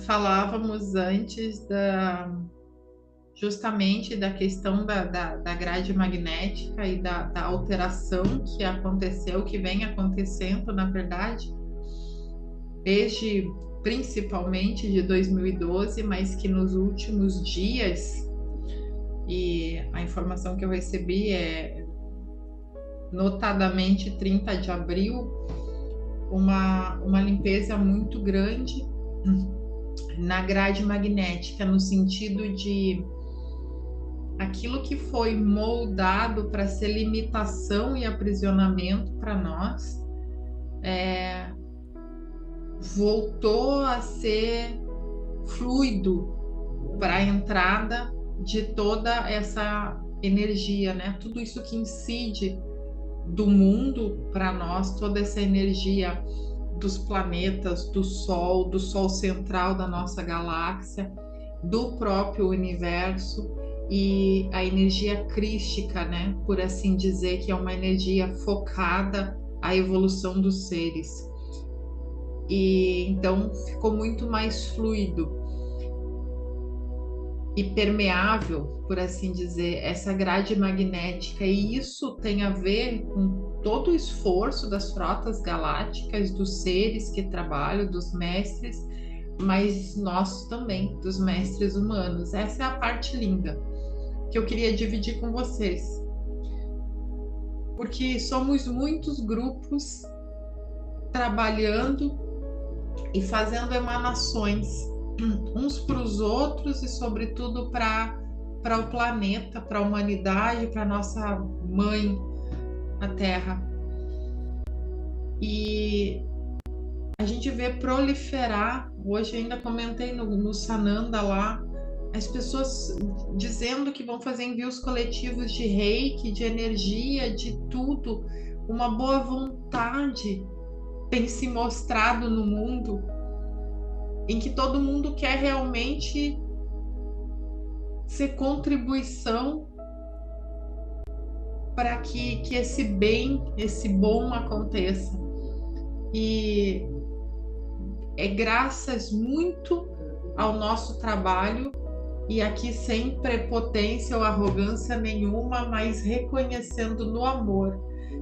falávamos antes justamente da questão da grade magnética e da alteração que aconteceu, que vem acontecendo, na verdade, desde principalmente de 2012, mas que nos últimos dias, e a informação que eu recebi é notadamente 30 de abril, uma limpeza muito grande na grade magnética, no sentido de aquilo que foi moldado para ser limitação e aprisionamento para nós, voltou a ser fluido para a entrada de toda essa energia, né? Tudo isso que incide do mundo para nós, toda essa energia dos planetas, do Sol central da nossa galáxia, do próprio universo e a energia crística, né? Por assim dizer, que é uma energia focada à evolução dos seres. E então ficou muito mais fluido e permeável, por assim dizer, essa grade magnética, e isso tem a ver com todo o esforço das frotas galácticas, dos seres que trabalham, dos mestres, mas nós também, dos mestres humanos. Essa é a parte linda que eu queria dividir com vocês, porque somos muitos grupos trabalhando e fazendo emanações uns para os outros e, sobretudo, para o planeta, para a humanidade, para a nossa mãe, a Terra. E a gente vê proliferar, hoje ainda comentei no Sananda lá, as pessoas dizendo que vão fazer envios coletivos de reiki, de energia, de tudo. Uma boa vontade tem se mostrado no mundo, em que todo mundo quer realmente ser contribuição para que esse bem, esse bom aconteça. E é graças muito ao nosso trabalho, e aqui sem prepotência ou arrogância nenhuma, mas reconhecendo no amor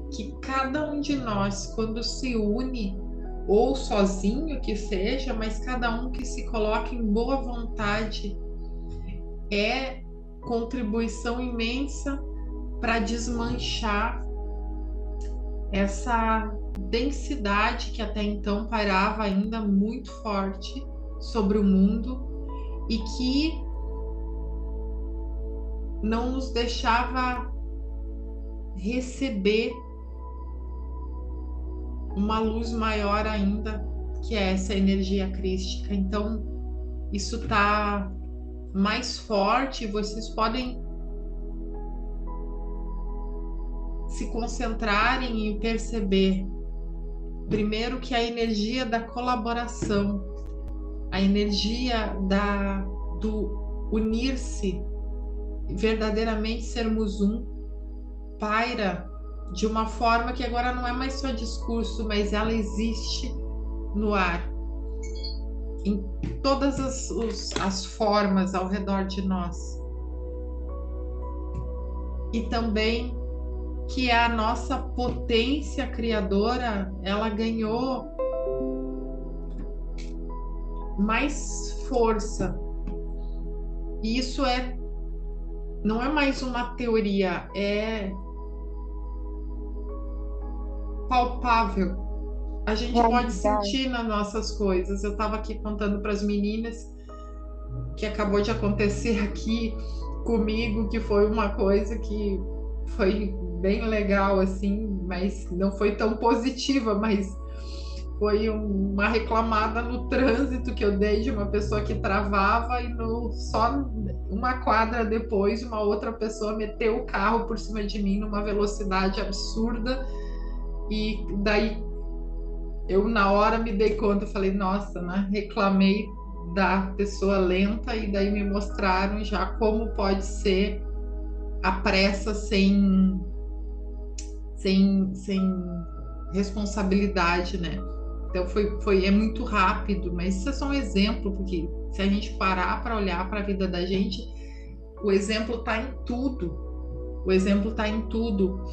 que cada um de nós, quando se une, ou sozinho que seja, mas cada um que se coloca em boa vontade, é contribuição imensa para desmanchar essa densidade que até então pairava ainda muito forte sobre o mundo e que não nos deixava receber uma luz maior ainda, que é essa energia crística. Então, isso está mais forte. Vocês podem se concentrarem e perceber, primeiro, que a energia da colaboração, a energia do unir-se, verdadeiramente sermos um, paira de uma forma que agora não é mais só discurso, mas ela existe no ar, em todas as formas ao redor de nós. E também que a nossa potência criadora, ela ganhou mais força. E isso não é mais uma teoria, é palpável. A gente pode Realidade. sentir nas nossas coisas. Eu estava aqui contando para as meninas que acabou de acontecer aqui comigo, que foi uma coisa que foi bem legal, assim, mas não foi tão positiva, mas foi uma reclamada no trânsito que eu dei de uma pessoa que travava, e só uma quadra depois uma outra pessoa meteu o carro por cima de mim numa velocidade absurda. E daí eu na hora me dei conta, eu falei, nossa, né? Reclamei da pessoa lenta, e daí me mostraram já como pode ser a pressa sem responsabilidade, né? Então é muito rápido, mas isso é só um exemplo, porque se a gente parar para olhar para a vida da gente, o exemplo está em tudo. O exemplo está em tudo.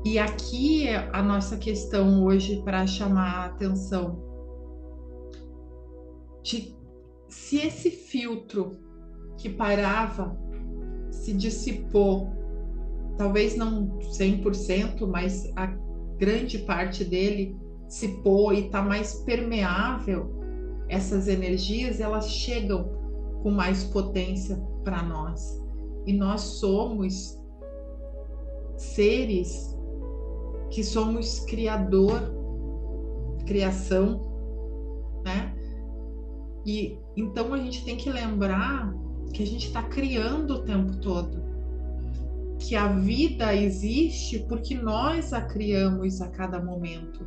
E aqui é a nossa questão hoje para chamar a atenção de se esse filtro que parava se dissipou, talvez não 100%, mas a grande parte dele dissipou e está mais permeável, essas energias elas chegam com mais potência para nós. E nós somos seres que somos criador, criação, né? E então a gente tem que lembrar que a gente está criando o tempo todo, que a vida existe porque nós a criamos a cada momento.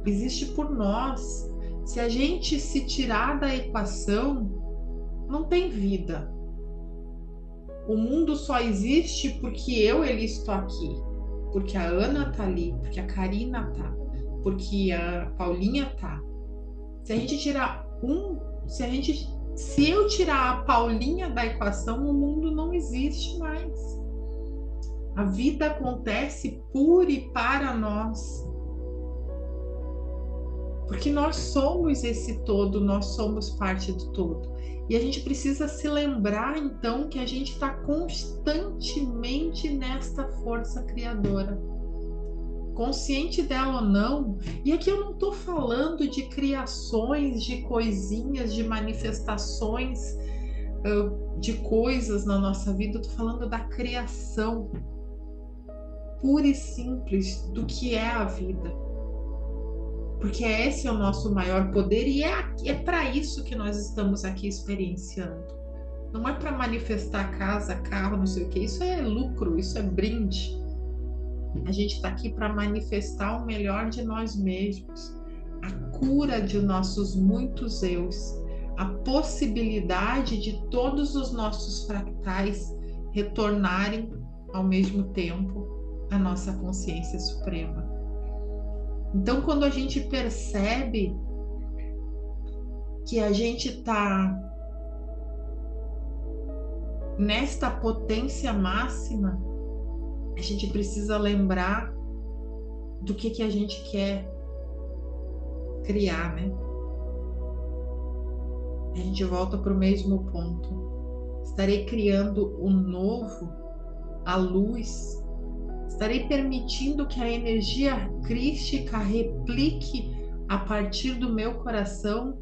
Existe por nós. Se a gente se tirar da equação, não tem vida. O mundo só existe porque ele estou aqui, porque a Ana tá ali, porque a Karina tá, porque a Paulinha tá. Se a gente tirar se eu tirar a Paulinha da equação, o mundo não existe mais. A vida acontece por e para nós. Porque nós somos esse todo, nós somos parte do todo. E a gente precisa se lembrar, então, que a gente está constantemente nesta força criadora. Consciente dela ou não. E aqui eu não estou falando de criações, de coisinhas, de manifestações de coisas na nossa vida. Eu estou falando da criação pura e simples do que é a vida. Porque esse é o nosso maior poder e é para isso que nós estamos aqui experienciando. Não é para manifestar casa, carro, não sei o que. Isso é lucro, isso é brinde. A gente está aqui para manifestar o melhor de nós mesmos, a cura de nossos muitos eus, a possibilidade de todos os nossos fractais retornarem ao mesmo tempo à nossa consciência suprema. Então, quando a gente percebe que a gente está nesta potência máxima, a gente precisa lembrar do que a gente quer criar, né? A gente volta para o mesmo ponto. Estarei criando o novo, a luz. Estarei permitindo que a energia crística replique a partir do meu coração?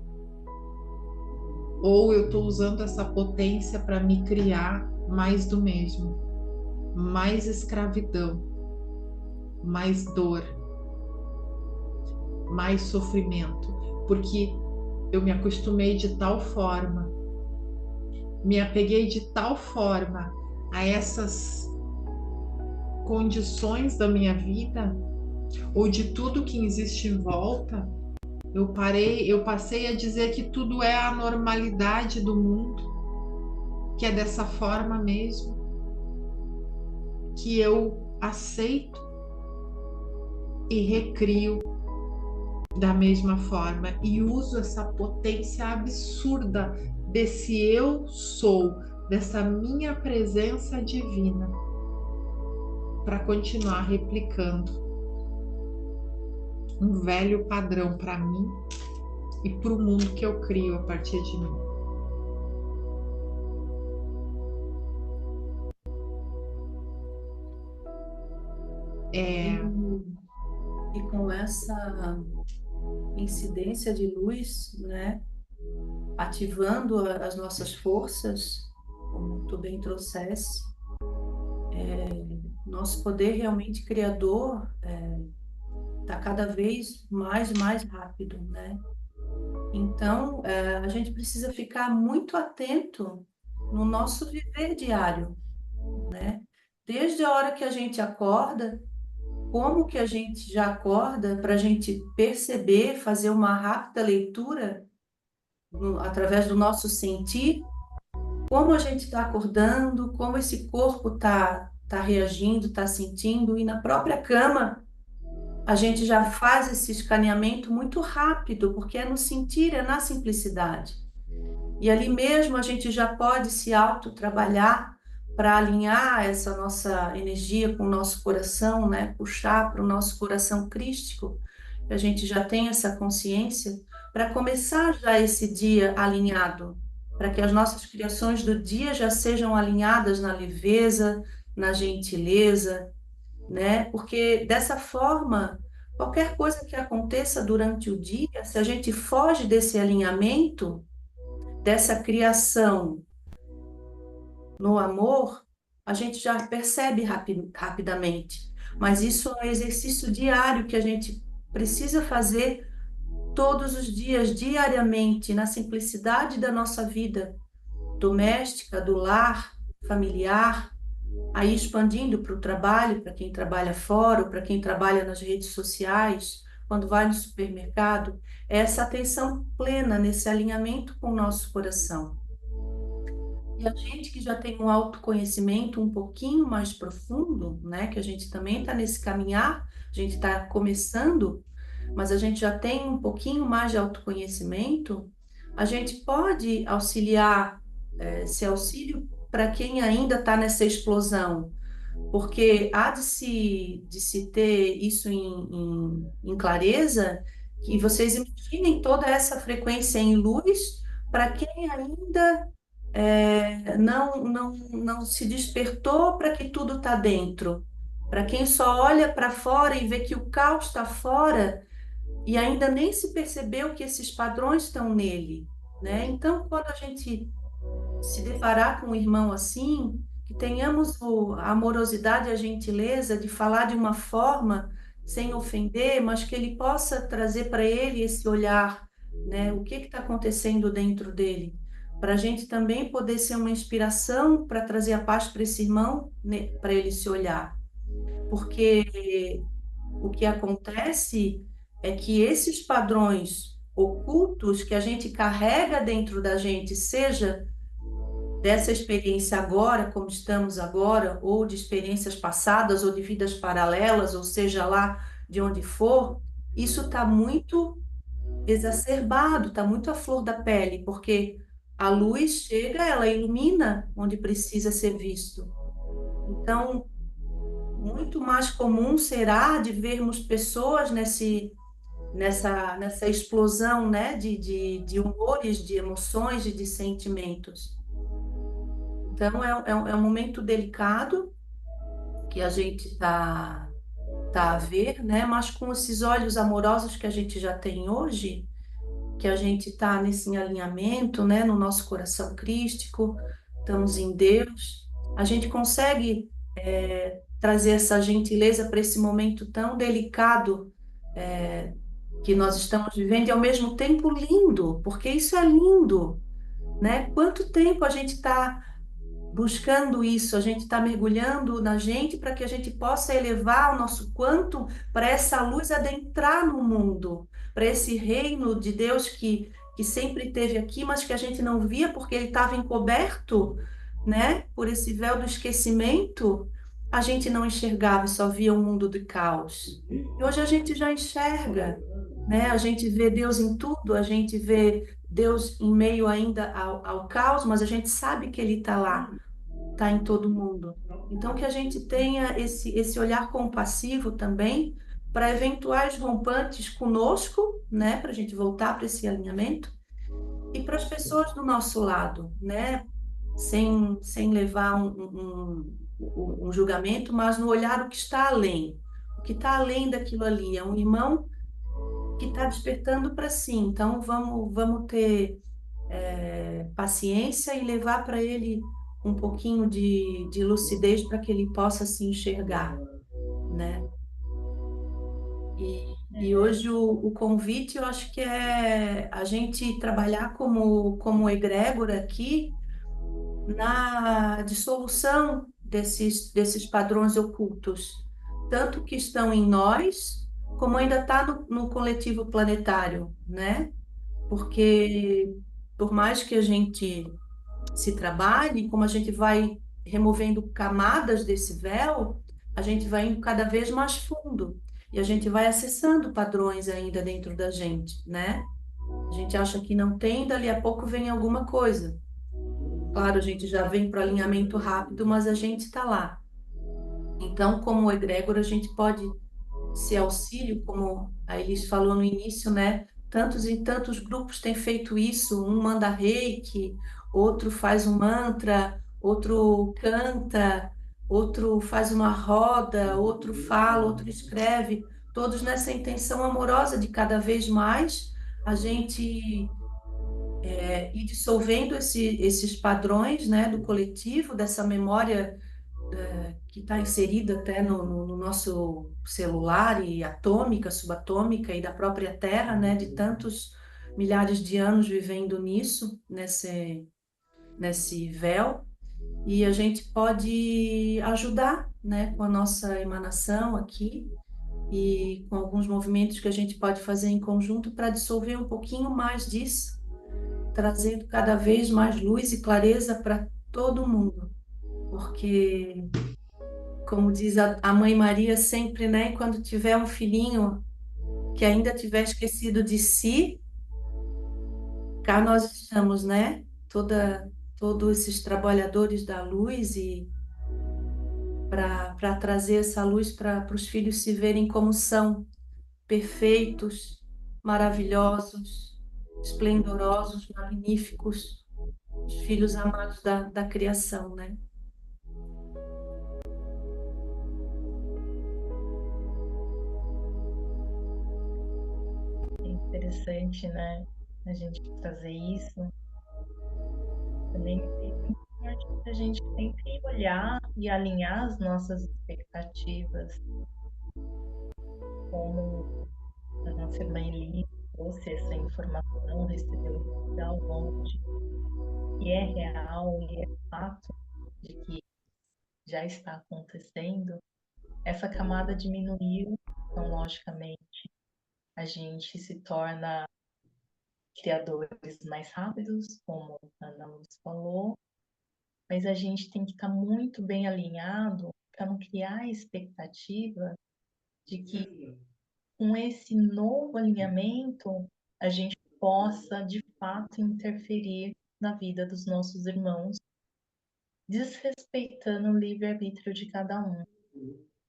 Ou eu estou usando essa potência para me criar mais do mesmo? Mais escravidão, mais dor, mais sofrimento, porque eu me acostumei de tal forma, me apeguei de tal forma a essas condições da minha vida, ou de tudo que existe em volta, eu passei a dizer que tudo é a normalidade do mundo, que é dessa forma mesmo, que eu aceito e recrio da mesma forma e uso essa potência absurda desse eu sou, dessa minha presença divina para continuar replicando um velho padrão para mim e para o mundo que eu crio a partir de mim. E com essa incidência de luz, né, ativando as nossas forças, como tu bem trouxesse, nosso poder realmente criador está cada vez mais rápido, né? Então, a gente precisa ficar muito atento no nosso viver diário, né? Desde a hora que a gente acorda, como que a gente já acorda para a gente perceber, fazer uma rápida leitura através do nosso sentir, como a gente está acordando, como esse corpo está reagindo, está sentindo, e na própria cama, a gente já faz esse escaneamento muito rápido, porque é no sentir, é na simplicidade. E ali mesmo a gente já pode se autotrabalhar para alinhar essa nossa energia com o nosso coração, né? Puxar para o nosso coração crístico, que a gente já tem essa consciência, para começar já esse dia alinhado, para que as nossas criações do dia já sejam alinhadas na leveza, na gentileza, né? Porque dessa forma, qualquer coisa que aconteça durante o dia, se a gente foge desse alinhamento, dessa criação no amor, a gente já percebe rapidamente. Mas isso é um exercício diário que a gente precisa fazer todos os dias, diariamente, na simplicidade da nossa vida doméstica, do lar, familiar, aí expandindo para o trabalho, para quem trabalha fora, ou para quem trabalha nas redes sociais, quando vai no supermercado, é essa atenção plena nesse alinhamento com o nosso coração. E a gente que já tem um autoconhecimento um pouquinho mais profundo, né, que a gente também está nesse caminhar, a gente está começando, mas a gente já tem um pouquinho mais de autoconhecimento, a gente pode auxiliar, esse auxílio para quem ainda está nessa explosão, porque há de se ter isso em clareza, que vocês imaginem toda essa frequência em luz para quem ainda não se despertou para que tudo está dentro. Para quem só olha para fora e vê que o caos está fora e ainda nem se percebeu que esses padrões estão nele, né? Então, quando a gente se deparar com um irmão assim, que tenhamos a amorosidade e a gentileza de falar de uma forma sem ofender, mas que ele possa trazer para ele esse olhar, né? O que está acontecendo dentro dele? Para a gente também poder ser uma inspiração para trazer a paz para esse irmão, né? Para ele se olhar. Porque o que acontece é que esses padrões ocultos que a gente carrega dentro da gente, seja dessa experiência agora, como estamos agora, ou de experiências passadas, ou de vidas paralelas, ou seja lá de onde for, isso está muito exacerbado, está muito à flor da pele, porque a luz chega, ela ilumina onde precisa ser visto. Então, muito mais comum será de vermos pessoas nessa explosão, né, de humores, de emoções e de sentimentos. Então, é um momento delicado que a gente tá a ver, né? Mas com esses olhos amorosos que a gente já tem hoje, que a gente está nesse alinhamento, né? No nosso coração crístico, estamos em Deus, a gente consegue trazer essa gentileza para esse momento tão delicado que nós estamos vivendo e ao mesmo tempo lindo, porque isso é lindo, né? Quanto tempo a gente está buscando isso, a gente está mergulhando na gente para que a gente possa elevar o nosso quanto para essa luz adentrar no mundo, para esse reino de Deus que sempre esteve aqui, mas que a gente não via porque ele estava encoberto, né? Por esse véu do esquecimento, a gente não enxergava e só via um mundo de caos. E hoje a gente já enxerga, né? A gente vê Deus em tudo, a gente vê Deus em meio ainda ao caos, mas a gente sabe que Ele está lá, está em todo mundo. Então, que a gente tenha esse olhar compassivo também para eventuais rompantes conosco, né, para a gente voltar para esse alinhamento, e para as pessoas do nosso lado, né, sem levar um julgamento, mas no olhar o que está além. O que está além daquilo ali é um irmão que está despertando para si. Então, vamos ter paciência e levar para ele um pouquinho de lucidez para que ele possa se enxergar, né? E hoje o convite, eu acho que é a gente trabalhar como egrégora aqui na dissolução desses padrões ocultos, tanto que estão em nós, como ainda está no coletivo planetário, né? Porque por mais que a gente se trabalhe, como a gente vai removendo camadas desse véu, a gente vai indo cada vez mais fundo. e a gente vai acessando padrões ainda dentro da gente, né? A gente acha que não tem, dali a pouco vem alguma coisa. Claro, a gente já vem para o alinhamento rápido, mas a gente está lá. Então, como egrégora, a gente pode ser auxílio, como a Elis falou no início, né? Tantos e tantos grupos têm feito isso. Um manda reiki, outro faz um mantra, outro canta, outro faz uma roda, outro fala, outro escreve, todos nessa intenção amorosa de cada vez mais a gente ir dissolvendo esses padrões, né, do coletivo, dessa memória que está inserida até no nosso celular e atômica, subatômica e da própria Terra, né, de tantos milhares de anos vivendo nisso, nesse véu, e a gente pode ajudar, né, com a nossa emanação aqui e com alguns movimentos que a gente pode fazer em conjunto para dissolver um pouquinho mais disso, trazendo cada vez mais luz e clareza para todo mundo, porque como diz a Mãe Maria sempre, né? Quando tiver um filhinho que ainda tiver esquecido de si, cá nós estamos, né? Todos esses trabalhadores da luz e para trazer essa luz para os filhos se verem como são, perfeitos, maravilhosos, esplendorosos, magníficos, os filhos amados da criação, né? É interessante, né? A gente trazer isso. Também é importante a gente sempre olhar e alinhar as nossas expectativas, como a nossa irmã Eli trouxe essa informação, recebeu esse download, e é real e é fato de que já está acontecendo, essa camada diminuiu, então, logicamente, a gente se torna criadores mais rápidos, como a Ana Luz falou, mas a gente tem que estar muito bem alinhado para não criar a expectativa de que com esse novo alinhamento a gente possa de fato interferir na vida dos nossos irmãos, desrespeitando o livre-arbítrio de cada um.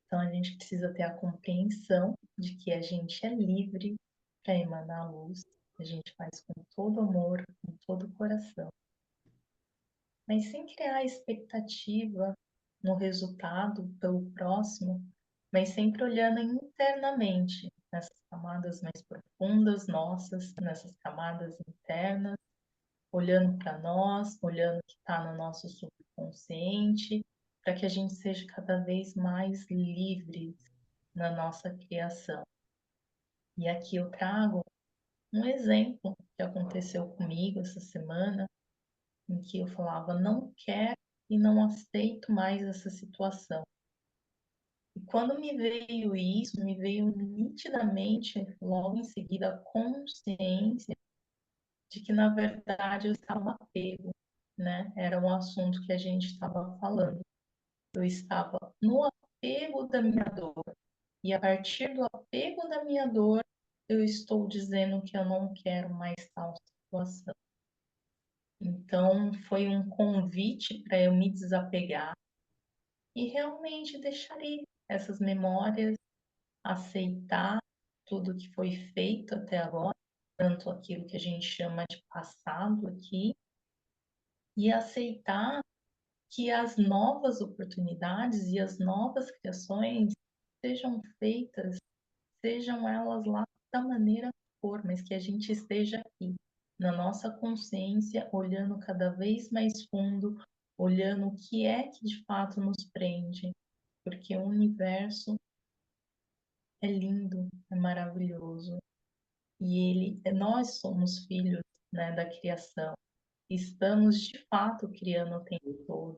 Então a gente precisa ter a compreensão de que a gente é livre para emanar a luz, a gente faz com todo amor, com todo o coração, mas sem criar expectativa no resultado pelo próximo, mas sempre olhando internamente, nessas camadas mais profundas nossas, nessas camadas internas, olhando para nós, olhando o que está no nosso subconsciente, para que a gente seja cada vez mais livre na nossa criação. E aqui eu trago um exemplo que aconteceu comigo essa semana, em que eu falava, não quero e não aceito mais essa situação. E quando me veio isso, me veio nitidamente, logo em seguida, a consciência de que, na verdade, eu estava no apego, né? Era um assunto que a gente estava falando. Eu estava no apego da minha dor. E a partir do apego da minha dor, eu estou dizendo que eu não quero mais tal situação. Então, foi um convite para eu me desapegar e realmente deixar ir essas memórias, aceitar tudo que foi feito até agora, tanto aquilo que a gente chama de passado aqui, e aceitar que as novas oportunidades e as novas criações sejam feitas, sejam elas lá da maneira que for, mas que a gente esteja aqui, na nossa consciência, olhando cada vez mais fundo, olhando o que é que de fato nos prende, porque o universo é lindo, é maravilhoso. E nós somos filhos, né, da criação. Estamos de fato criando o tempo todo.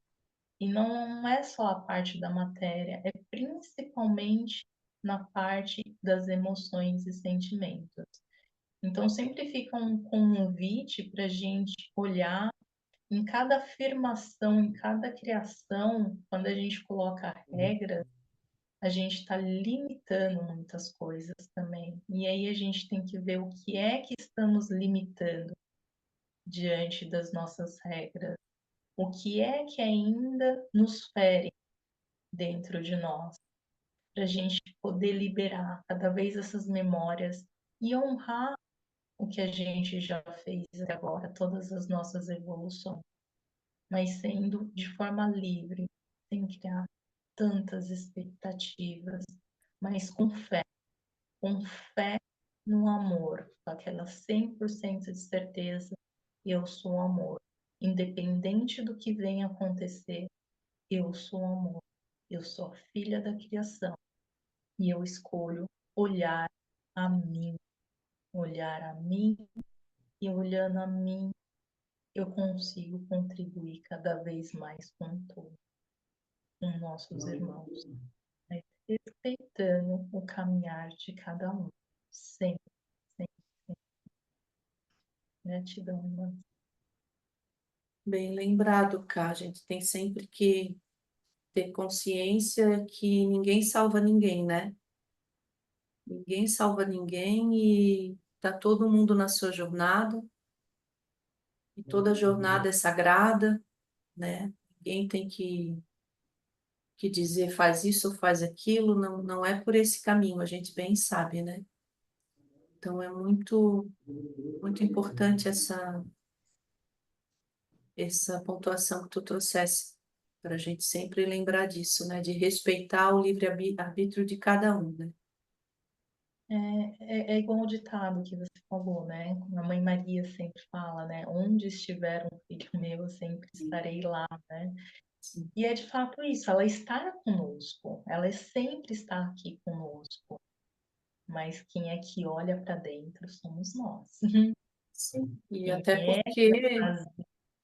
E não é só a parte da matéria, é principalmente na parte das emoções e sentimentos. Então sempre fica um convite para a gente olhar em cada afirmação, em cada criação, quando a gente coloca regras, a gente está limitando muitas coisas também. E aí a gente tem que ver o que é que estamos limitando diante das nossas regras. O que é que ainda nos fere dentro de nós, para a gente poder liberar cada vez essas memórias e honrar o que a gente já fez até agora, todas as nossas evoluções, mas sendo de forma livre, sem criar tantas expectativas, mas com fé no amor, com aquela 100% de certeza, eu sou amor. Independente do que venha acontecer, eu sou amor. Eu sou a filha da criação e eu escolho olhar a mim, olhar a mim e olhando a mim, eu consigo contribuir cada vez mais com todos, com nossos irmãos, mas respeitando o caminhar de cada um, sempre, sempre, sempre. Gratidão, irmã. Bem lembrado, Cá. A gente tem sempre que ter consciência que ninguém salva ninguém, né? Ninguém salva ninguém e tá todo mundo na sua jornada, e toda jornada é sagrada, né? Ninguém tem que dizer faz isso ou faz aquilo, não, não é por esse caminho, a gente bem sabe, né? Então é muito, muito importante essa pontuação que tu trouxesse, para a gente sempre lembrar disso, né? De respeitar o livre-arbítrio de cada um, né? É igual o ditado que você falou, né? A mãe Maria sempre fala, né? Onde estiver um filho meu, eu sempre estarei lá, né? Sim. E é de fato isso, ela está conosco, ela sempre está aqui conosco, mas quem é que olha para dentro somos nós. Sim. E Quem até é porque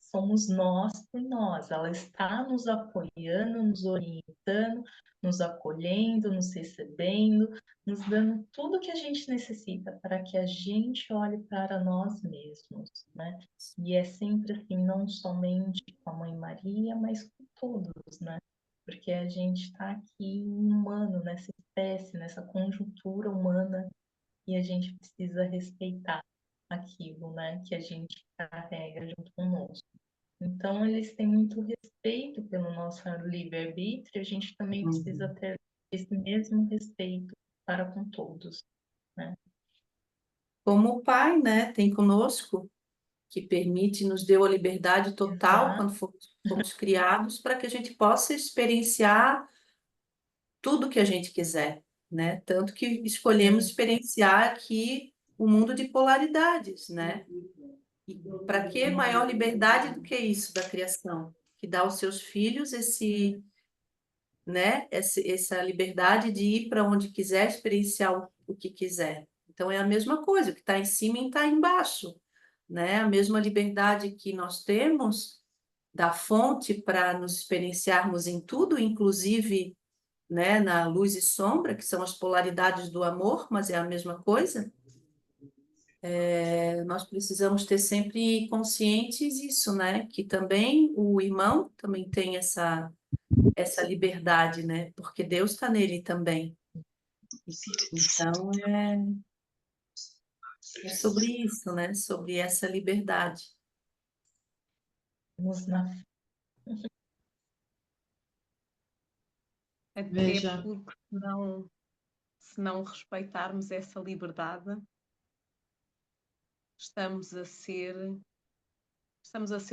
somos nós por nós. Ela está nos apoiando, nos orientando, nos acolhendo, nos recebendo, nos dando tudo que a gente necessita para que a gente olhe para nós mesmos, né? E é sempre assim, não somente com a Mãe Maria, mas com todos, né? Porque a gente está aqui humano, nessa espécie, nessa conjuntura humana, e a gente precisa respeitar aquilo, né, que a gente carrega junto conosco. Então, eles têm muito respeito pelo nosso livre-arbítrio, a gente também precisa ter esse mesmo respeito para com todos, né? como o Pai, né, tem conosco, que permite, nos deu a liberdade total Exato. quando fomos criados, para que a gente possa experienciar tudo que a gente quiser, né? Tanto que escolhemos experienciar aqui o mundo de polaridades, né? E para que maior liberdade do que isso da criação? Que dá aos seus filhos né, essa liberdade de ir para onde quiser, experienciar o que quiser. Então é a mesma coisa, o que está em cima e está embaixo, né? A mesma liberdade que nós temos da fonte para nos experienciarmos em tudo, inclusive, né, na luz e sombra, que são as polaridades do amor, mas é a mesma coisa. Nós precisamos ter sempre conscientes isso, né? Que também o irmão também tem essa liberdade, né? Porque Deus está nele também. Então é sobre isso, né? Sobre essa liberdade. Vamos na Até Veja, porque se não respeitarmos essa liberdade, estamos a ser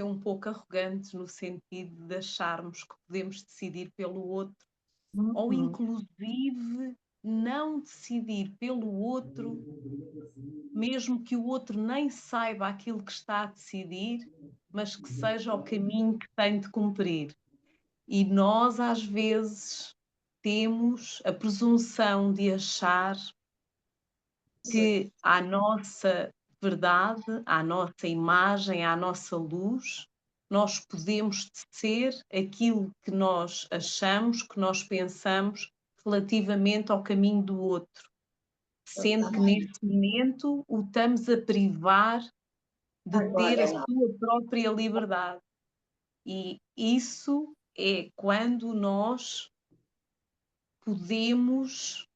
um pouco arrogantes no sentido de acharmos que podemos decidir pelo outro, ou inclusive não decidir pelo outro, mesmo que o outro nem saiba aquilo que está a decidir, mas que seja o caminho que tem de cumprir. E nós, às vezes, temos a presunção de achar que à nossa verdade, à nossa imagem, à nossa luz, nós podemos ser aquilo que nós achamos, que nós pensamos relativamente ao caminho do outro, sendo que nesse momento o estamos a privar de ter a sua própria liberdade. E isso é quando nós podemos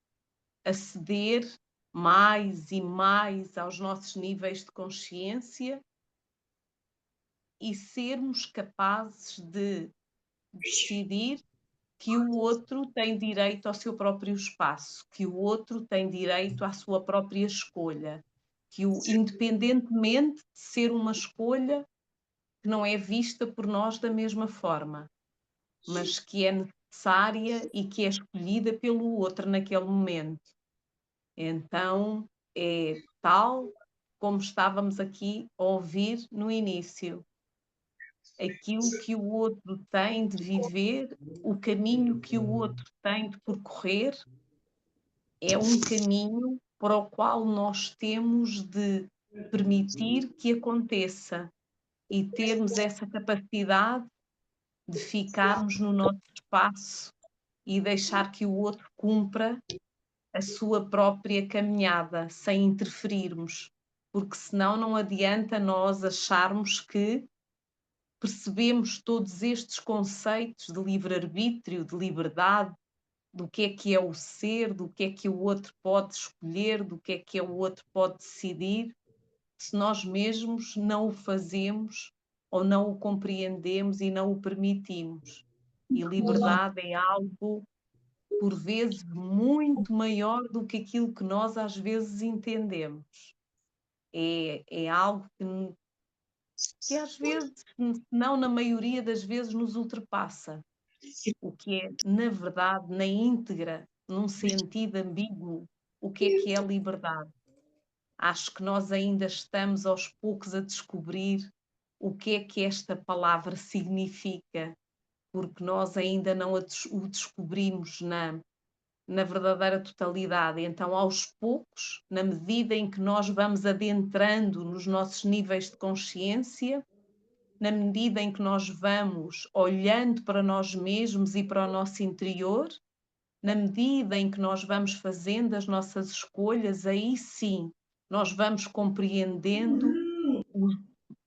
aceder mais e mais aos nossos níveis de consciência e sermos capazes de decidir que o outro tem direito ao seu próprio espaço, que o outro tem direito à sua própria escolha, independentemente de ser uma escolha que não é vista por nós da mesma forma, mas que é necessária e que é escolhida pelo outro naquele momento. Então, é tal como estávamos aqui a ouvir no início. Aquilo que o outro tem de viver, o caminho que o outro tem de percorrer, é um caminho para o qual nós temos de permitir que aconteça e termos essa capacidade de ficarmos no nosso espaço e deixar que o outro cumpra a sua própria caminhada, sem interferirmos, porque senão não adianta nós acharmos que percebemos todos estes conceitos de livre-arbítrio, de liberdade, do que é o ser, do que o outro pode escolher, do que é o outro pode decidir, se nós mesmos não o fazemos ou não o compreendemos e não o permitimos. E liberdade é algo, por vezes, muito maior do que aquilo que nós às vezes entendemos. É algo que às vezes, se não na maioria das vezes, nos ultrapassa. O que é, na verdade, na íntegra, num sentido ambíguo, o que é liberdade. Acho que nós ainda estamos aos poucos a descobrir o que esta palavra significa, porque nós ainda não o descobrimos na verdadeira totalidade. Então, aos poucos, na medida em que nós vamos adentrando nos nossos níveis de consciência, na medida em que nós vamos olhando para nós mesmos e para o nosso interior, na medida em que nós vamos fazendo as nossas escolhas, aí sim nós vamos compreendendo os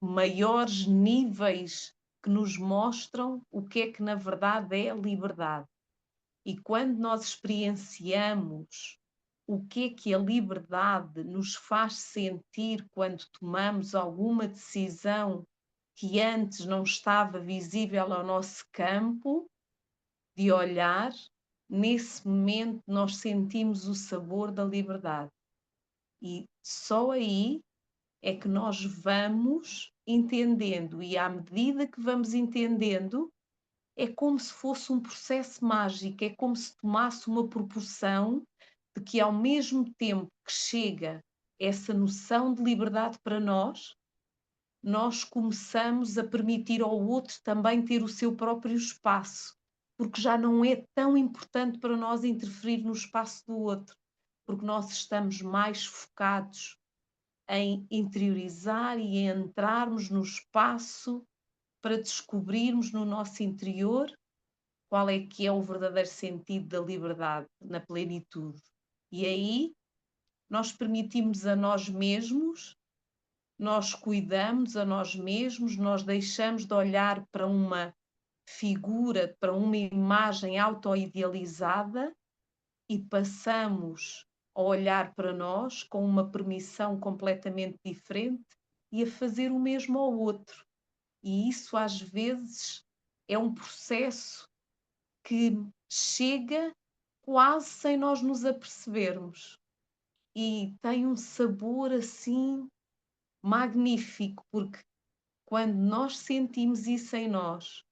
maiores níveis que nos mostram o que é que na verdade é a liberdade. E quando nós experienciamos o que a liberdade nos faz sentir quando tomamos alguma decisão que antes não estava visível ao nosso campo de olhar, nesse momento nós sentimos o sabor da liberdade. E só aí é que nós vamos entendendo, e à medida que vamos entendendo, é como se fosse um processo mágico, é como se tomasse uma proporção de que ao mesmo tempo que chega essa noção de liberdade para nós começamos a permitir ao outro também ter o seu próprio espaço, porque já não é tão importante para nós interferir no espaço do outro, porque nós estamos mais focados em interiorizar e em entrarmos no espaço para descobrirmos no nosso interior qual é que é o verdadeiro sentido da liberdade, na plenitude. E aí nós permitimos a nós mesmos, nós cuidamos a nós mesmos, nós deixamos de olhar para uma figura, para uma imagem autoidealizada e passamos a olhar para nós com uma permissão completamente diferente e a fazer o mesmo ao outro. E isso às vezes é um processo que chega quase sem nós nos apercebermos e tem um sabor assim magnífico, porque quando nós sentimos isso em nós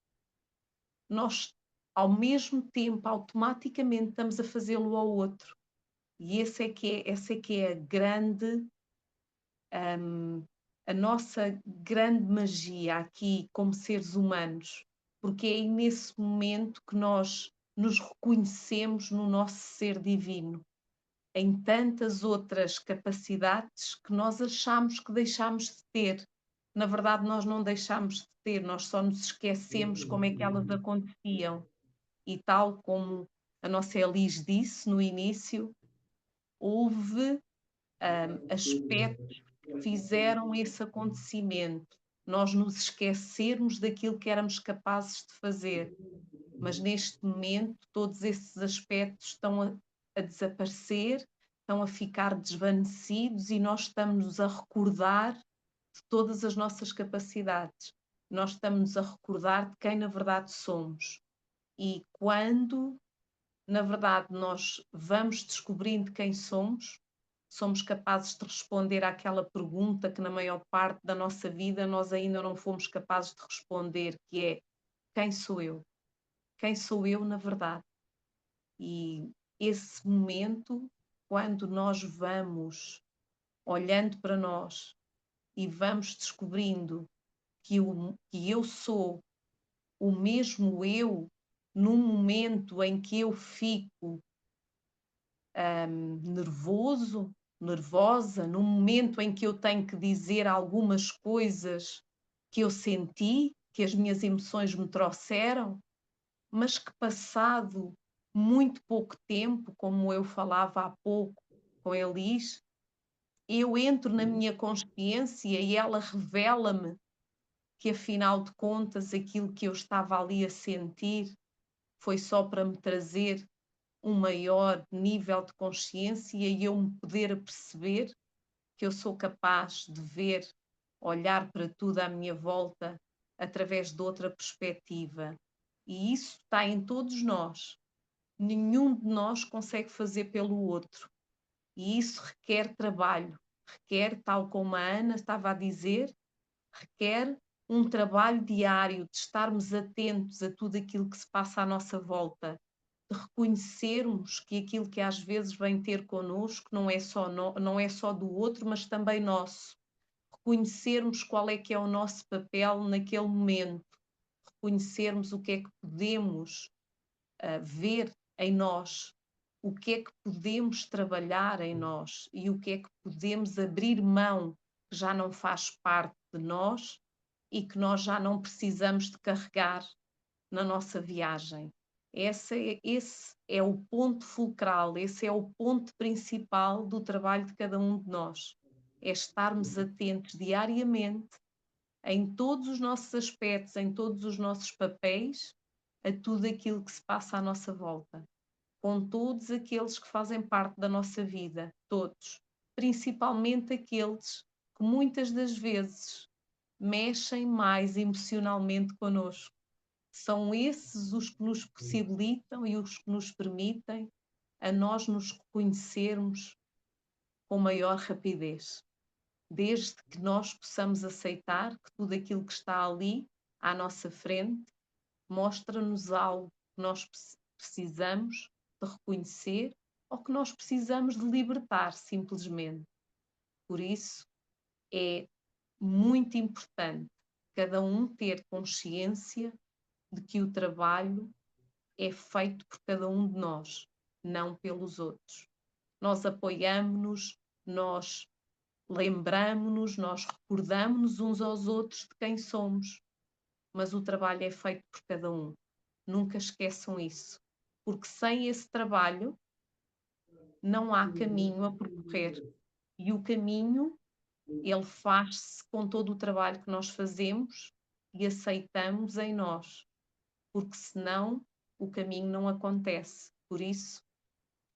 ao mesmo tempo automaticamente estamos a fazê-lo ao outro. E essa é que é a grande a nossa grande magia aqui como seres humanos, porque é aí nesse momento que nós nos reconhecemos no nosso ser divino, em tantas outras capacidades que nós achamos que deixamos de ter. Na verdade, nós não deixamos de ter, nós só nos esquecemos como é que elas aconteciam. E tal como a nossa Elis disse no início, houve aspectos que fizeram esse acontecimento, nós nos esquecermos daquilo que éramos capazes de fazer. Mas neste momento todos esses aspectos estão a desaparecer, estão a ficar desvanecidos e nós estamos a recordar de todas as nossas capacidades. Nós estamos a recordar de quem na verdade somos. E quando, na verdade, nós vamos descobrindo quem somos, somos capazes de responder àquela pergunta que na maior parte da nossa vida nós ainda não fomos capazes de responder, que é: quem sou eu? Quem sou eu na verdade? E esse momento, quando nós vamos olhando para nós e vamos descobrindo que eu sou o mesmo eu, num momento em que eu fico nervoso, nervosa, num momento em que eu tenho que dizer algumas coisas que eu senti, que as minhas emoções me trouxeram, mas que passado muito pouco tempo, como eu falava há pouco com a Elis, eu entro na minha consciência e ela revela-me que afinal de contas aquilo que eu estava ali a sentir foi só para me trazer um maior nível de consciência e eu me poder perceber que eu sou capaz de ver, olhar para tudo à minha volta através de outra perspectiva. E isso está em todos nós. Nenhum de nós consegue fazer pelo outro. E isso requer trabalho, requer, tal como a Ana estava a dizer, requer um trabalho diário de estarmos atentos a tudo aquilo que se passa à nossa volta, de reconhecermos que aquilo que às vezes vem ter connosco não é só do outro, mas também nosso. Reconhecermos qual é que é o nosso papel naquele momento, reconhecermos o que é que podemos ver em nós, o que é que podemos trabalhar em nós e o que é que podemos abrir mão que já não faz parte de nós e que nós já não precisamos de carregar na nossa viagem. Esse é o ponto fulcral, esse é o ponto principal do trabalho de cada um de nós. É estarmos atentos diariamente em todos os nossos aspectos, em todos os nossos papéis, a tudo aquilo que se passa à nossa volta, com todos aqueles que fazem parte da nossa vida, todos, principalmente aqueles que muitas das vezes mexem mais emocionalmente connosco. São esses os que nos possibilitam e os que nos permitem a nós nos reconhecermos com maior rapidez. Desde que nós possamos aceitar que tudo aquilo que está ali à nossa frente mostra-nos algo que nós precisamos de reconhecer ou que nós precisamos de libertar simplesmente. Por isso é muito importante cada um ter consciência de que o trabalho é feito por cada um de nós, não pelos outros. Nós apoiamos-nos, nós lembramos-nos, nós recordamos-nos uns aos outros de quem somos, mas o trabalho é feito por cada um. Nunca esqueçam isso, porque sem esse trabalho não há caminho a percorrer. E o caminho, ele faz-se com todo o trabalho que nós fazemos e aceitamos em nós, porque senão o caminho não acontece. Por isso,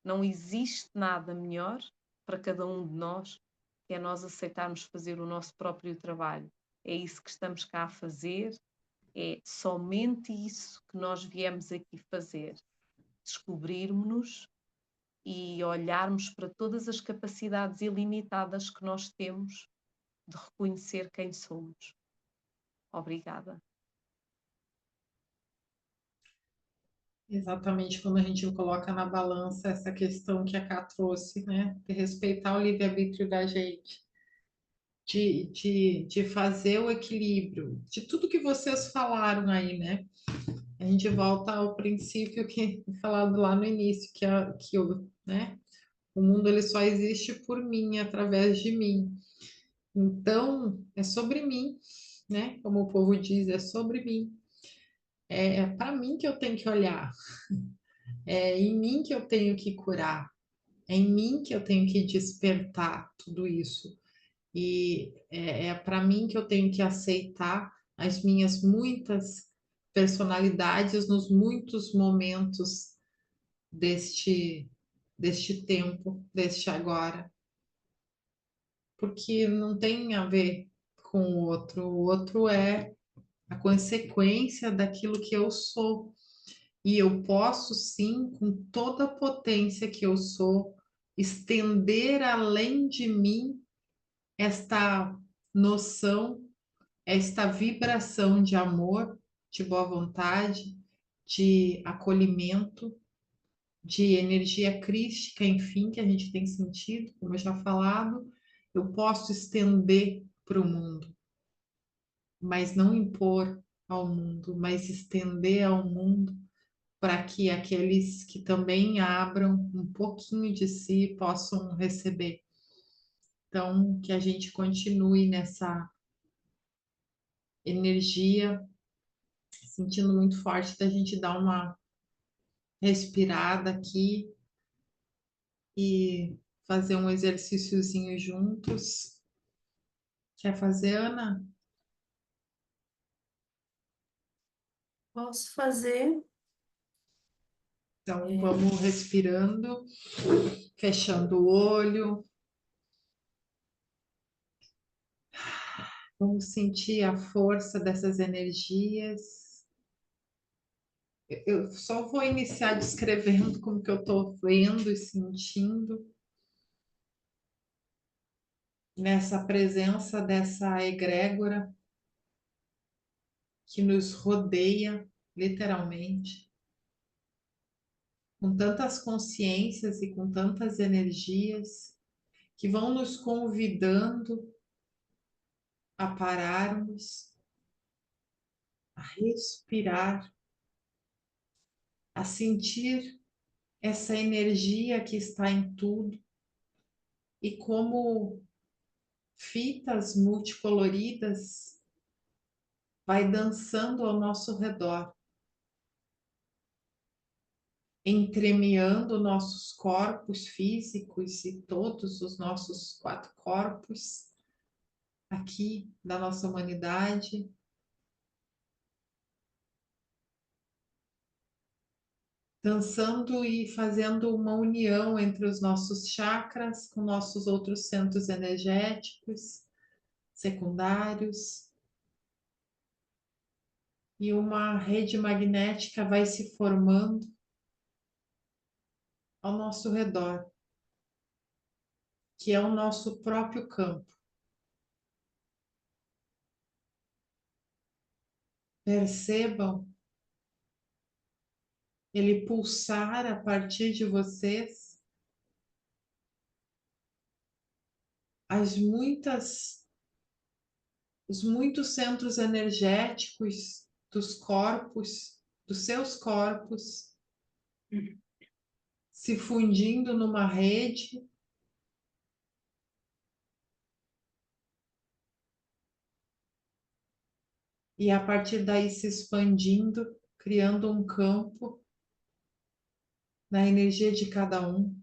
não existe nada melhor para cada um de nós que é nós aceitarmos fazer o nosso próprio trabalho. É isso que estamos cá a fazer, é somente isso que nós viemos aqui fazer. Descobrirmos-nos e olharmos para todas as capacidades ilimitadas que nós temos de reconhecer quem somos. Obrigada. Exatamente como a gente coloca na balança essa questão que a Ká trouxe, né? De respeitar o livre-arbítrio da gente, de fazer o equilíbrio, de tudo que vocês falaram aí, né? A gente volta ao princípio que falado lá no início, né? O mundo ele só existe por mim, através de mim. Então, é sobre mim, né? Como o povo diz, é sobre mim. É para mim que eu tenho que olhar. É em mim que eu tenho que curar. É em mim que eu tenho que despertar tudo isso. E é para mim que eu tenho que aceitar as minhas muitas personalidades nos muitos momentos deste tempo, deste agora, porque não tem a ver com o outro é a consequência daquilo que eu sou. E eu posso sim, com toda a potência que eu sou, estender além de mim esta noção, esta vibração de amor, de boa vontade, de acolhimento, de energia crística, enfim, que a gente tem sentido, como eu já falado, eu posso estender para o mundo, mas não impor ao mundo, mas estender ao mundo para que aqueles que também abram um pouquinho de si possam receber. Então, que a gente continue nessa energia, sentindo muito forte da gente dar uma respirada aqui e fazer um exercíciozinho juntos. Quer fazer, Ana? Posso fazer. Então, vamos respirando, fechando o olho. Vamos sentir a força dessas energias. Eu só vou iniciar descrevendo como que eu estou vendo e sentindo nessa presença dessa egrégora que nos rodeia, literalmente, com tantas consciências e com tantas energias que vão nos convidando a pararmos, a respirar, a sentir essa energia que está em tudo e como fitas multicoloridas vai dançando ao nosso redor, entremeando nossos corpos físicos e todos os nossos 4 corpos aqui da nossa humanidade, dançando e fazendo uma união entre os nossos chakras com nossos outros centros energéticos secundários, e uma rede magnética vai se formando ao nosso redor, que é o nosso próprio campo. Percebam ele pulsar a partir de vocês os muitos centros energéticos dos corpos, dos seus corpos, se fundindo numa rede e a partir daí se expandindo, criando um campo na energia de cada um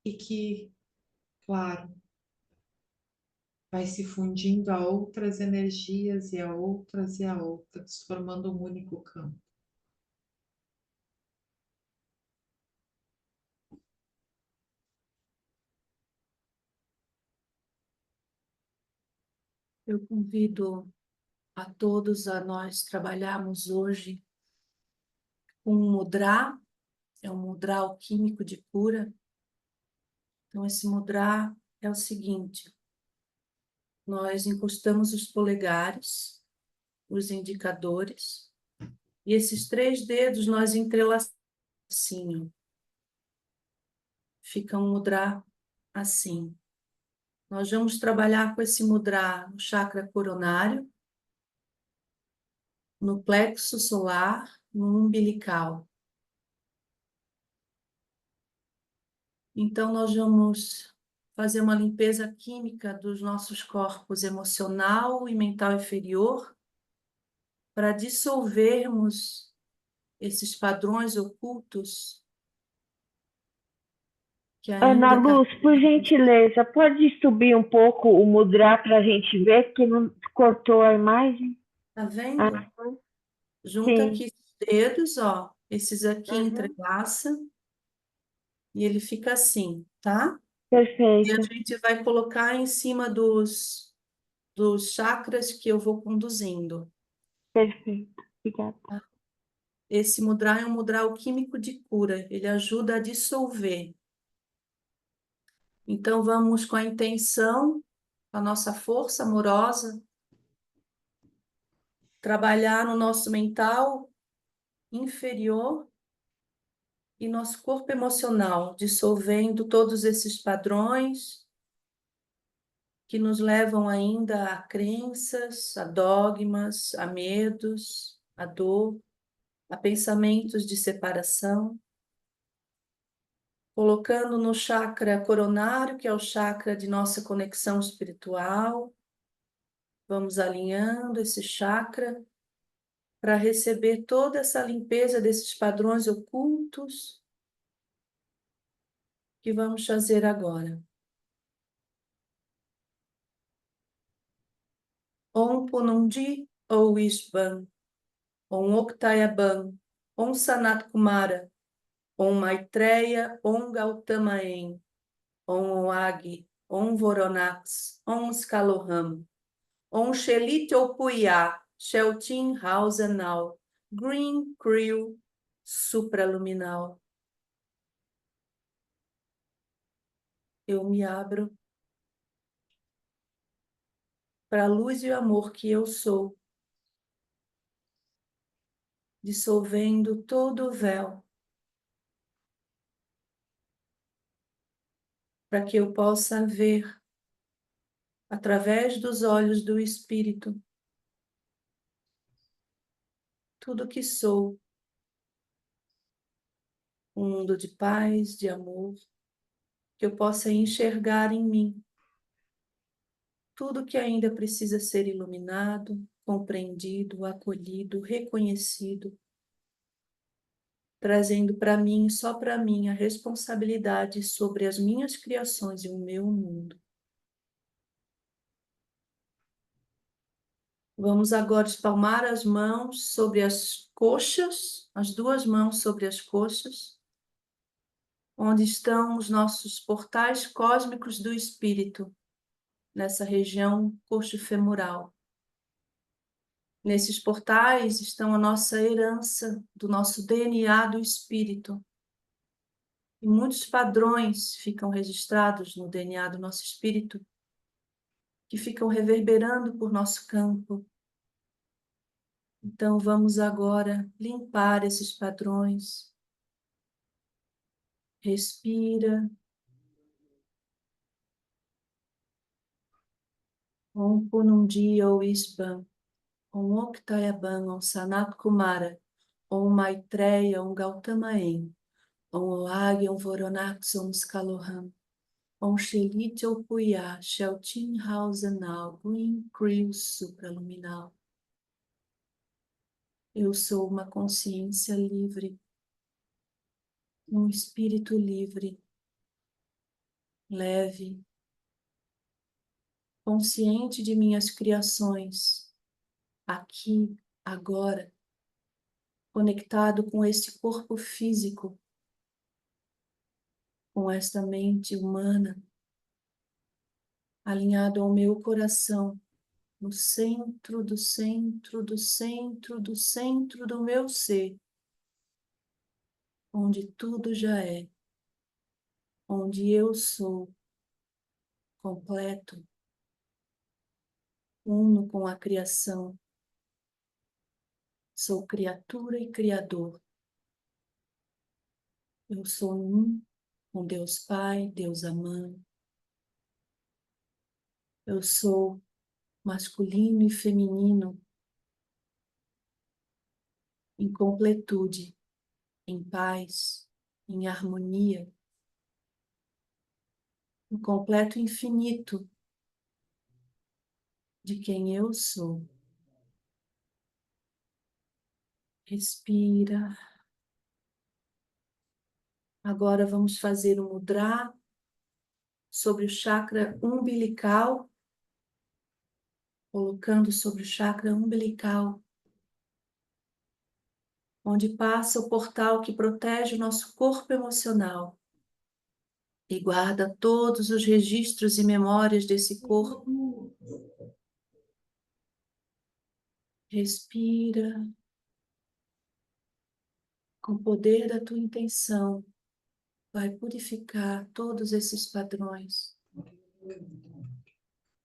e que, claro, vai se fundindo a outras energias e a outras e a outras, formando um único campo. Eu convido a todos a nós trabalharmos hoje com um mudra, é um mudra alquímico de cura. Então, esse mudra é o seguinte: nós encostamos os polegares, os indicadores, e esses 3 dedos nós entrelaçamos assim. Fica um mudra assim. Nós vamos trabalhar com esse mudra no chakra coronário, no plexo solar, no umbilical. Então, nós vamos fazer uma limpeza química dos nossos corpos emocional e mental inferior para dissolvermos esses padrões ocultos que Ana ainda Luz, por gentileza, pode subir um pouco o mudra para a gente ver, porque não cortou a imagem? Tá vendo? Aham, Junta sim. aqui os dedos, ó. Esses aqui Uhum. entrelaça e ele fica assim, tá? E a Perfeito. gente vai colocar em cima dos chakras que eu vou conduzindo. Perfeito. Obrigada. Esse mudra é um mudra químico de cura, ele ajuda a dissolver. Então, vamos com a intenção, a nossa força amorosa, trabalhar no nosso mental inferior e nosso corpo emocional, dissolvendo todos esses padrões que nos levam ainda a crenças, a dogmas, a medos, a dor, a pensamentos de separação. Colocando no chakra coronário, que é o chakra de nossa conexão espiritual. Vamos alinhando esse chakra para receber toda essa limpeza desses padrões ocultos que vamos fazer agora. Om Punundi ou Ishvan, Om Oktayaban, Om Sanat Kumara, Om Maitreya, Om Gautamaen, Om Oagi, Om Voronax, Om Skaloham, Om Shelit Opuyá, Sheltin Hausenal, Green Krill, Supraluminal. Eu me abro para a luz e o amor que eu sou, dissolvendo todo o véu, para que eu possa ver, através dos olhos do Espírito, tudo que sou, um mundo de paz, de amor, que eu possa enxergar em mim tudo que ainda precisa ser iluminado, compreendido, acolhido, reconhecido, trazendo para mim, só para mim, a responsabilidade sobre as minhas criações e o meu mundo. Vamos agora espalmar as mãos sobre as coxas, as duas mãos sobre as coxas, onde estão os nossos portais cósmicos do espírito, nessa região coxo-femoral. Nesses portais estão a nossa herança do nosso DNA do espírito. E muitos padrões ficam registrados no DNA do nosso espírito, que ficam reverberando por nosso campo. Então, vamos agora limpar esses padrões. Respira. Om Punundi ou Isban. Om Oktayaban, Om Sanat Kumara. Om Maitreya, Om Gautamaen. Om Oag, Om Voronax, Om Skaloham. Om Shelit Opuyá, Sheltin Hausenal, Green Krill Supraluminal. Eu sou uma consciência livre, um espírito livre, leve, consciente de minhas criações, aqui, agora, conectado com este corpo físico, com esta mente humana, alinhado ao meu coração, no centro do centro do centro do centro do meu ser, onde tudo já é, onde eu sou completo, uno com a criação. Sou criatura e criador. Eu sou um com Deus Pai, Deus a Mãe. Eu sou masculino e feminino em completude, em paz, em harmonia, no completo infinito de quem eu sou. Respira. Agora vamos fazer um mudra sobre o chakra umbilical, colocando sobre o chakra umbilical, onde passa o portal que protege o nosso corpo emocional e guarda todos os registros e memórias desse corpo. Respira com o poder da tua intenção. Vai purificar todos esses padrões.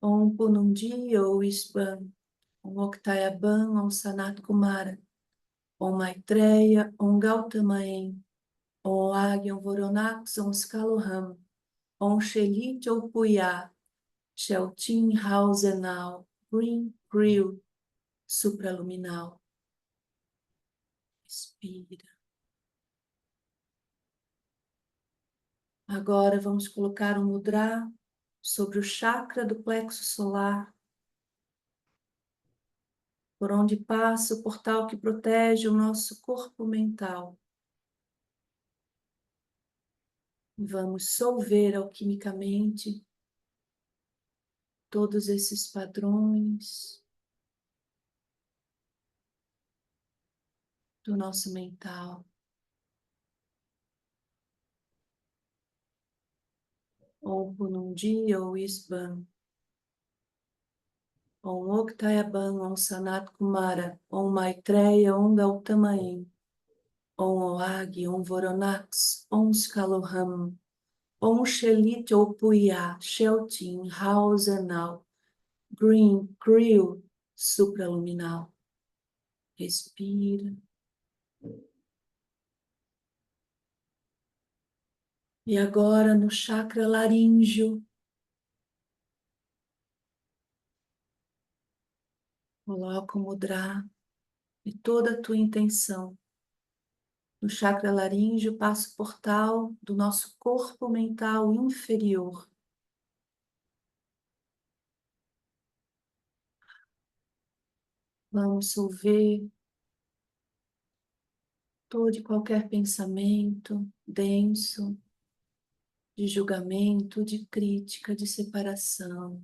Om Pununji ou Isban, Om Oktayaban, Om Sanat Kumara, Om Maitreya, Om Gautamaen, Om Agyan Voronax, Om Skaloham, Om Shelit ou Puya, Sheltin Hausenal, Green Krill, Supraluminal. Respira. Agora vamos colocar um mudra sobre o chakra do plexo solar, por onde passa o portal que protege o nosso corpo mental. Vamos solver alquimicamente todos esses padrões do nosso mental. Om Pununji ou Isban, Om Oktayaban, Om Sanat Kumara, Om Maitreya, Om Gautamaen, Om Oag, Om Voronax, Om Skaloham, Om Shelit ou Puya, Sheltin, Hausenal, Green, Krill, Supraluminal. Respira. E agora no chakra laríngeo, coloca o mudra e toda a tua intenção. No chakra laríngeo passa o portal do nosso corpo mental inferior. Vamos solver todo e qualquer pensamento denso, de julgamento, de crítica, de separação,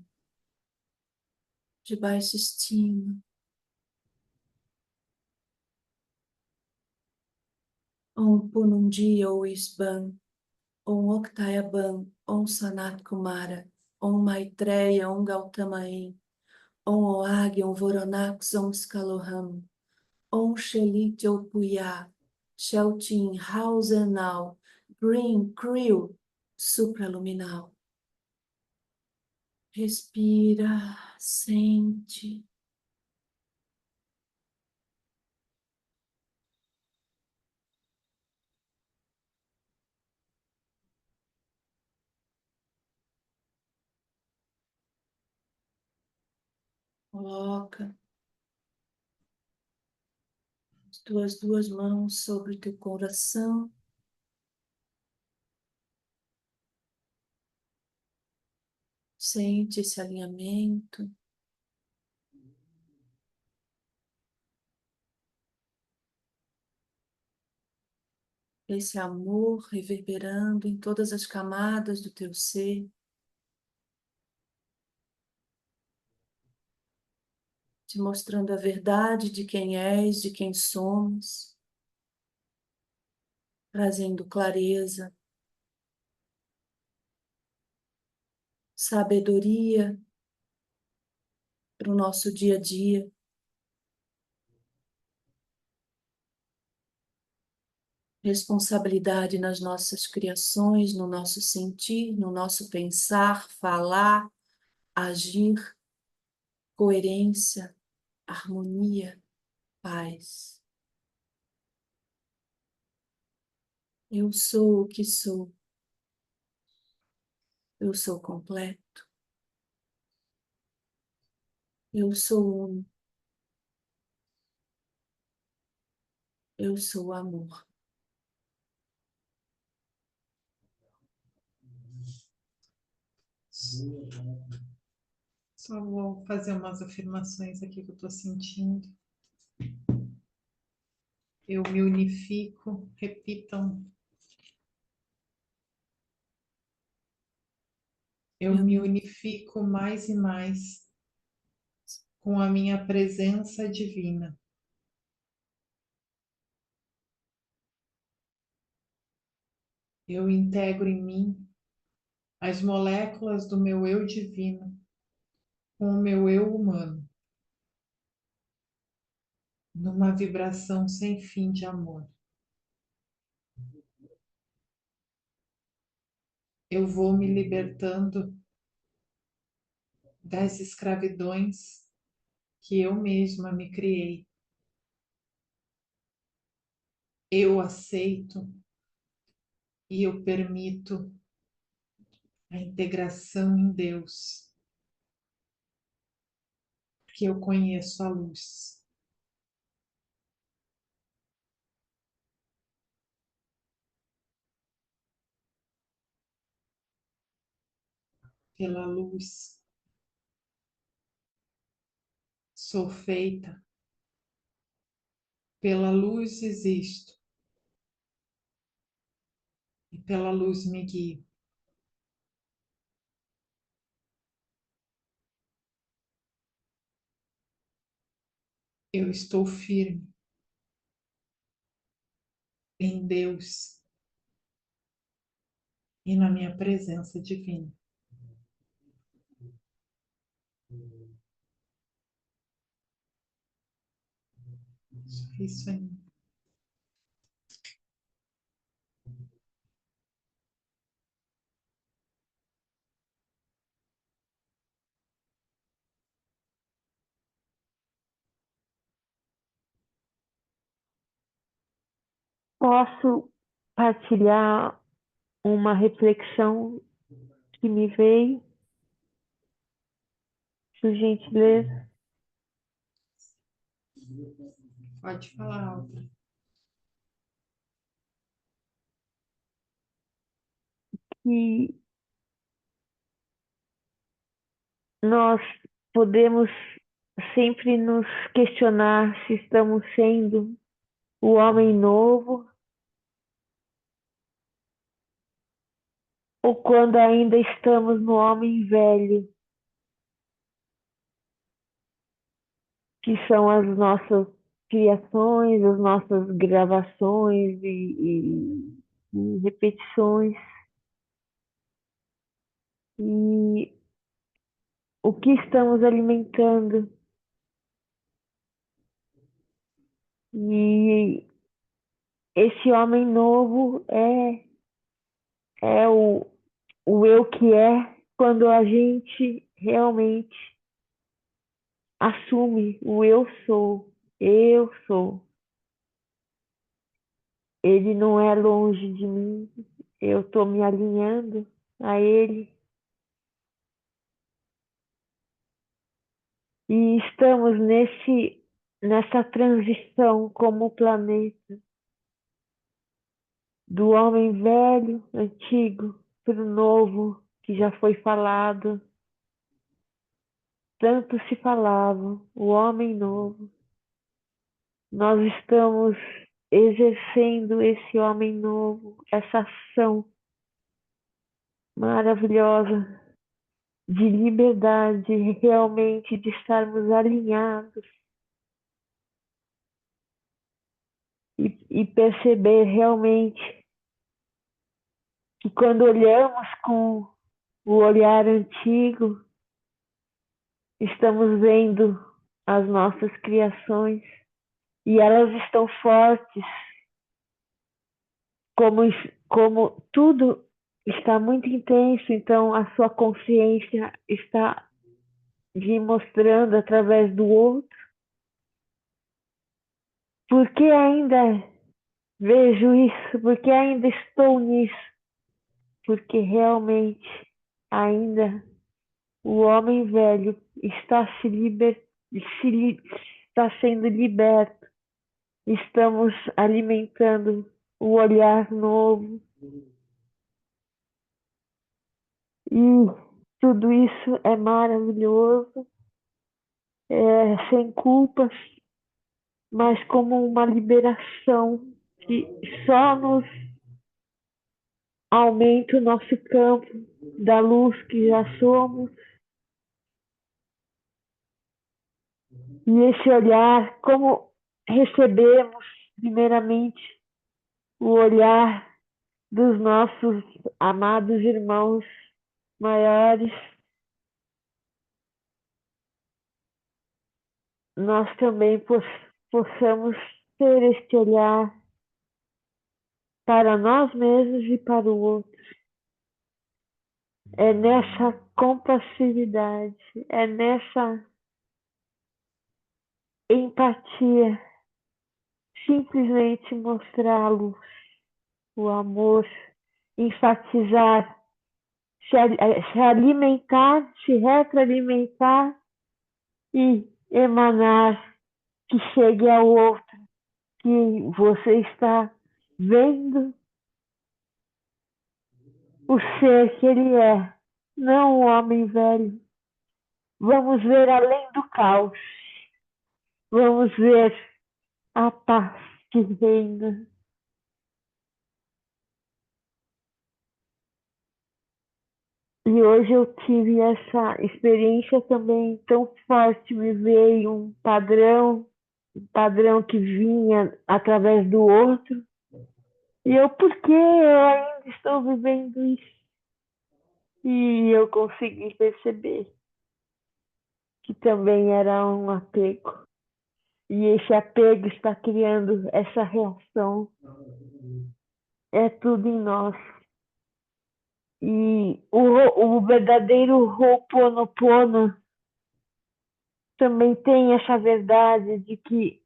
de baixa estima. Om Pununji ou Isban, Om Oktayaban, Om Sanat Kumara, Om Maitreya, Om Gautamaen, Om Oag, Om Voronax, Om Skaloham, Om Shelit ou Puya, Sheltin, Hausenal, Green, Krill, Supraluminal. Respira, sente. Coloca as tuas duas mãos sobre o teu coração. Sente esse alinhamento. Esse amor reverberando em todas as camadas do teu ser. Te mostrando a verdade de quem és, de quem somos. Trazendo clareza, sabedoria para o nosso dia a dia. Responsabilidade nas nossas criações, no nosso sentir, no nosso pensar, falar, agir, coerência, harmonia, paz. Eu sou o que sou. Eu sou completo. Eu sou um. Eu sou amor. Só vou fazer umas afirmações aqui que eu estou sentindo. Eu me unifico, repitam. Eu me unifico mais e mais com a minha presença divina. Eu integro em mim as moléculas do meu eu divino com o meu eu humano, numa vibração sem fim de amor. Eu vou me libertando das escravidões que eu mesma me criei. Eu aceito e eu permito a integração em Deus, porque eu conheço a luz. Pela luz sou feita, pela luz existo e pela luz me guio. Eu estou firme em Deus e na minha presença divina. Isso aí. Posso partilhar uma reflexão que me veio, por gentileza? Pode falar, Alta. Que nós podemos sempre nos questionar se estamos sendo o homem novo ou quando ainda estamos no homem velho, que são as nossas criações, as nossas gravações e repetições. E o que estamos alimentando. E esse homem novo é o eu que é quando a gente realmente assume o eu sou. Eu sou. Ele não é longe de mim. Eu estou me alinhando a ele. E estamos nessa transição como planeta do homem velho, antigo, para o novo, que já foi falado. Tanto se falava, o homem novo. Nós estamos exercendo esse homem novo, essa ação maravilhosa de liberdade, realmente de estarmos alinhados e perceber realmente que quando olhamos com o olhar antigo, estamos vendo as nossas criações e elas estão fortes, como tudo está muito intenso, então a sua consciência está lhe mostrando através do outro. Por que ainda vejo isso? Por que ainda estou nisso? Porque realmente ainda o homem velho está está sendo liberto. Estamos alimentando o olhar novo. E tudo isso é maravilhoso, sem culpas, mas como uma liberação que só nos aumenta o nosso campo da luz que já somos E esse olhar, como recebemos, primeiramente, o olhar dos nossos amados irmãos maiores, nós também possamos ter este olhar para nós mesmos e para o outro. É nessa compassividade, é nessa empatia, simplesmente mostrá-lo, o amor, enfatizar, se alimentar, se retroalimentar e emanar, que chegue ao outro, que você está vendo o ser que ele é, não o homem velho. Vamos ver além do caos, vamos ver a paz que reina. E hoje eu tive essa experiência também tão forte, me veio um padrão que vinha através do outro. E eu, por que eu ainda estou vivendo isso? E eu consegui perceber que também era um apego. E esse apego está criando essa reação. É tudo em nós. E o verdadeiro Ho'oponopono também tem essa verdade de que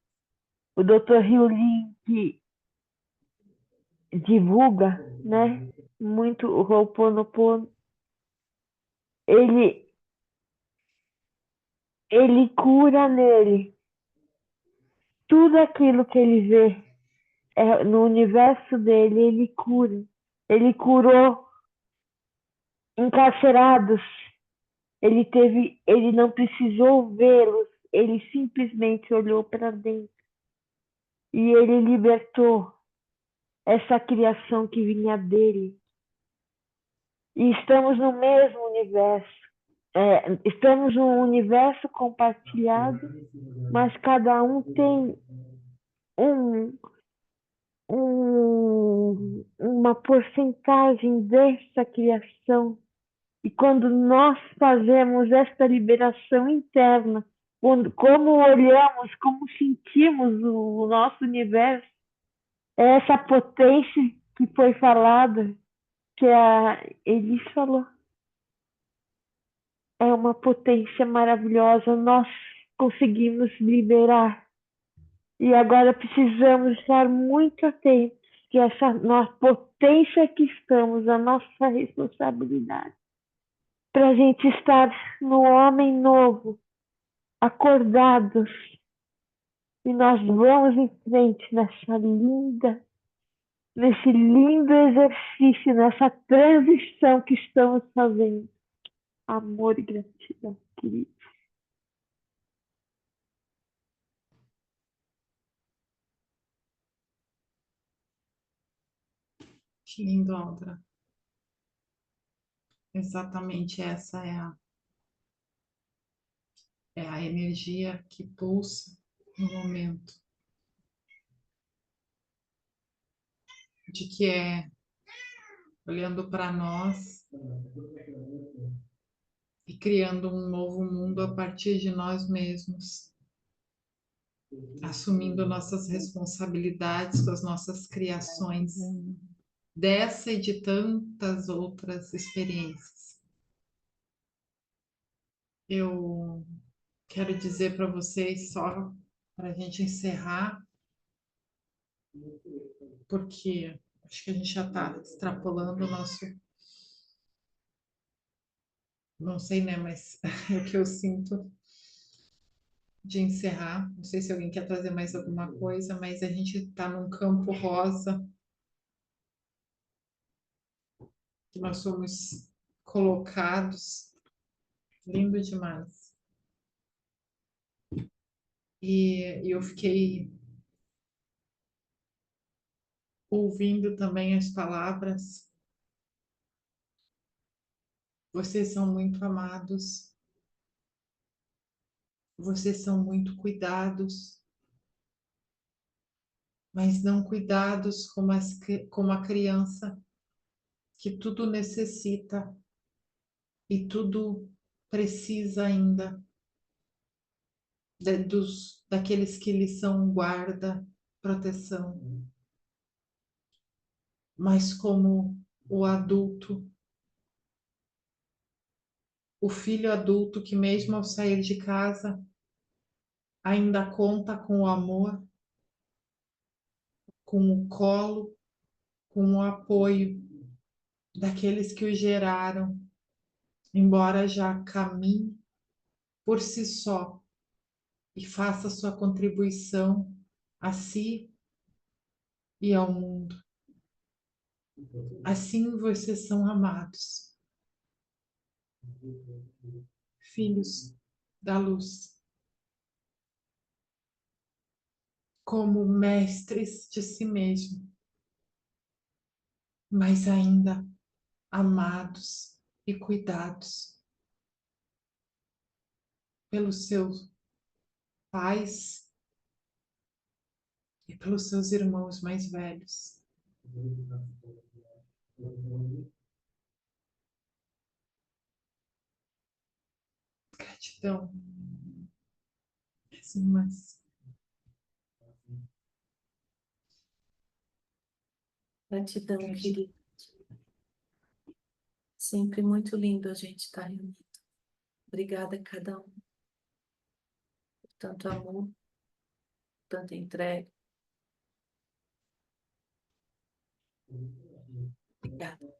o Dr. Hyolin, que divulga, né, muito o Ho'oponopono, ele, ele cura nele tudo aquilo que ele vê no universo dele, ele cura. Ele curou encarcerados, ele não precisou vê-los, ele simplesmente olhou para dentro e ele libertou essa criação que vinha dele. E estamos no mesmo universo. Estamos num universo compartilhado, mas cada um tem um, uma porcentagem dessa criação. E quando nós fazemos esta liberação interna, como olhamos, como sentimos o nosso universo, é essa potência que foi falada, que a Elis falou. É uma potência maravilhosa, nós conseguimos liberar. E agora precisamos estar muito atentos que essa nossa potência que estamos, a nossa responsabilidade, para a gente estar no homem novo, acordados, e nós vamos em frente nesse lindo exercício, nessa transição que estamos fazendo. Amor e gratidão, querido. Que lindo, Aldra. Exatamente essa é a energia que pulsa no momento. De que é olhando para nós e criando um novo mundo a partir de nós mesmos, assumindo nossas responsabilidades com as nossas criações, dessa e de tantas outras experiências. Eu quero dizer para vocês, só para a gente encerrar, porque acho que a gente já está extrapolando o nosso. Não sei, né? Mas é o que eu sinto de encerrar. Não sei se alguém quer trazer mais alguma coisa, mas a gente está num campo rosa que nós somos colocados. Lindo demais. E eu fiquei ouvindo também as palavras. Vocês são muito amados. Vocês são muito cuidados, mas não cuidados como a criança que tudo necessita e tudo precisa ainda daqueles que lhe são guarda, proteção, mas como o adulto, o filho adulto que mesmo ao sair de casa ainda conta com o amor, com o colo, com o apoio daqueles que o geraram, embora já caminhe por si só e faça sua contribuição a si e ao mundo. Assim vocês são amados, filhos da luz, como mestres de si mesmo, mas ainda amados e cuidados pelos seus pais e pelos seus irmãos mais velhos. Gratidão, minhas irmãs. Gratidão, querido. Sempre muito lindo a gente estar reunido. Obrigada a cada um por tanto amor, tanta entrega. Obrigada.